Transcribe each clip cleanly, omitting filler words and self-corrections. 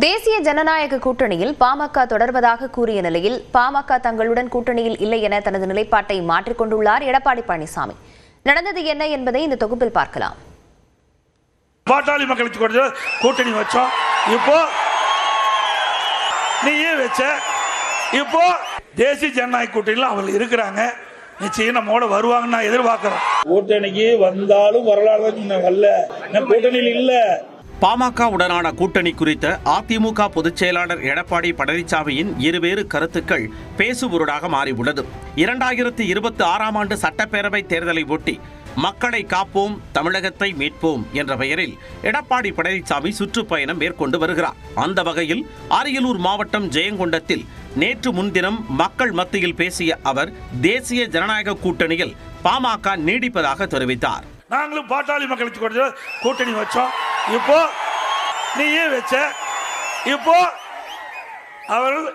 தேசிய ஜனநாயக கூட்டணியில் பாமக தொடர்வதாக கூறிய நிலையில் பாமக தங்களுடன் கூட்டணியில் இல்லை என தனது நிலைப்பாட்டை மாற்றிக் கொண்டுள்ளார் எடப்பாடி பழனிசாமி. நடந்தது என்ன என்பதை இந்த தொகுப்பில் பார்க்கலாம். பாட்டாளி மக்கள் கூட்டணி வச்சோம், இப்போ நீயே வச்ச, இப்போ தேசிய ஜனநாயக கூட்டணியில் அவங்க இருக்கிறாங்க, நிச்சயம் நம்மோட வருவாங்கன்னு நான் எதிர்பார்க்கிறோம். கூட்டணிக்கு வந்தாலும் வரலாறு வரல, கூட்டணியில் இல்ல. பாமக உடனான கூட்டணி குறித்த அதிமுக பொதுச் செயலாளர் எடப்பாடி பழனிசாமியின் இருவேறு கருத்துக்கள் பேசுபொருளாக மாறியுள்ளது. 2026 ஆண்டு சட்டப்பேரவை தேர்தலை ஒட்டி மக்களை காப்போம், தமிழகத்தை மீட்போம் என்ற பெயரில் எடப்பாடி பழனிசாமி சுற்றுப்பயணம் மேற்கொண்டு வருகிறார். அந்த வகையில் அரியலூர் மாவட்டம் ஜெயங்கொண்டத்தில் நேற்று முன்தினம் மக்கள் மத்தியில் பேசிய அவர் தேசிய ஜனநாயக கூட்டணியில் பாமக நீடிப்பதாக தெரிவித்தார். நாங்களும் பாட்டாளி மக்கள் கூட்டணி வச்சோம், இப்போ நீயே வச்ச, இப்போ அவர்கள்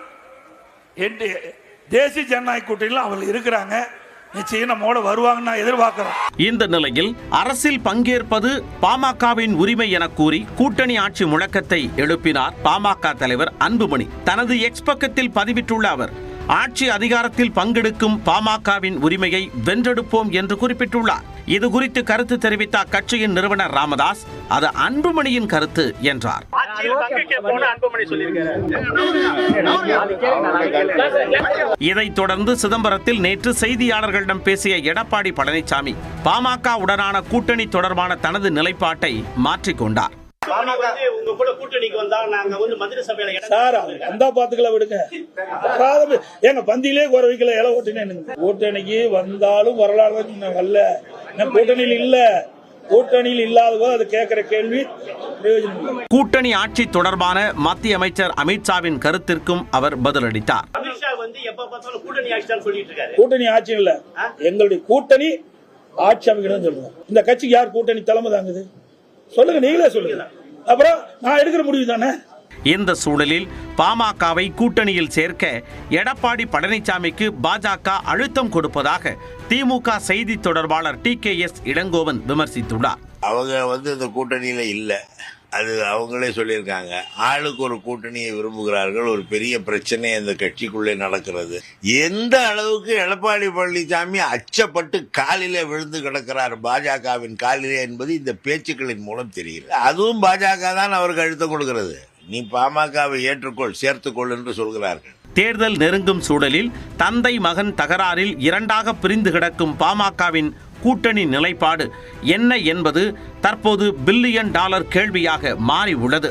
தேசிய ஜனநாயக கூட்டணியில் அவர்கள் இருக்கிறாங்க, நிச்சயம் நம்மோட வருவாங்கன்னு நான் எதிர்பார்க்கிறோம். இந்த நிலையில் அரசில் பங்கேற்பது பாமகவின் உரிமை என கூறி கூட்டணி ஆட்சி முழக்கத்தை எழுப்பினார் பாமக தலைவர் அன்புமணி. தனது எக்ஸ் பக்கத்தில் பதிவிட்டுள்ள அவர் ஆட்சி அதிகாரத்தில் பங்கெடுக்கும் பாமகவின் உரிமையை வென்றெடுப்போம் என்று குறிப்பிட்டுள்ளார். இது குறித்து கருத்து தெரிவித்த அக்கட்சியின் நிறுவனர் ராமதாஸ், அது அன்புமணியின் கருத்து என்றார். இதைத் தொடர்ந்து சிதம்பரத்தில் நேற்று செய்தியாளர்களிடம் பேசிய எடப்பாடி பழனிசாமி பாமக உடனான கூட்டணி தொடர்பான தனது நிலைப்பாட்டை மாற்றிக்கொண்டார். கூட்டணிக்கு வந்தாலும் வரலாறு வரல, கூட்டணியில் இல்ல. கூட்டணியில் இல்லாத போது அது கேட்கிற கேள்வி கூட்டணி ஆட்சி தொடர்பான மத்திய அமைச்சர் அமித்ஷாவின் கருத்திற்கும் அவர் பதிலளித்தார். கூட்டணி ஆட்சி இல்ல, எங்களுடைய கூட்டணி ஆட்சி அமைக்கணும் சொல்றோம். இந்த கட்சிக்கு யார் கூட்டணி தலைமை தாங்குது சொல்லுங்க, நீங்களே சொல்லுங்க. அப்புறம் நான் எடுக்கிற முடிவு தானே. இந்த சூழலில் பாமகவை கூட்டணியில் சேர்க்க எடப்பாடி பழனிசாமிக்கு பாஜக அழுத்தம் கொடுப்பதாக திமுக செய்தி தொடர்பாளர் TKS இளங்கோவன் விமர்சித்துள்ளார். அவங்க இந்த கூட்டணியில இல்ல, அது அவங்களே சொல்லியிருக்காங்க. ஆளுக்கு ஒரு கூட்டணியை விரும்புகிறார்கள். ஒரு பெரிய பிரச்சனை அந்த கட்சிக்குள்ளே நடக்கிறது. எந்த அளவுக்கு எடப்பாடி பழனிசாமி அச்சப்பட்டு காலிலே விழுந்து கிடக்கிறார் பாஜகவின் காலிலே என்பது இந்த பேச்சுக்களின் மூலம் தெரிகிறது. அதுவும் பாஜக தான் அவருக்கு அழுத்தம் கொடுக்கிறது. நீ பாமகவை ஏற்றுக்கொள், சேர்த்துக்கொள் என்று சொல்கிறார்கள். தேர்தல் நெருங்கும் சூழலில் தந்தை மகன் தகராறில் இரண்டாக பிரிந்து கிடக்கும் பாமகவின் கூட்டணி நிலைப்பாடு என்ன என்பது தற்போது $1 பில்லியன் கேள்வியாக மாறி உள்ளது.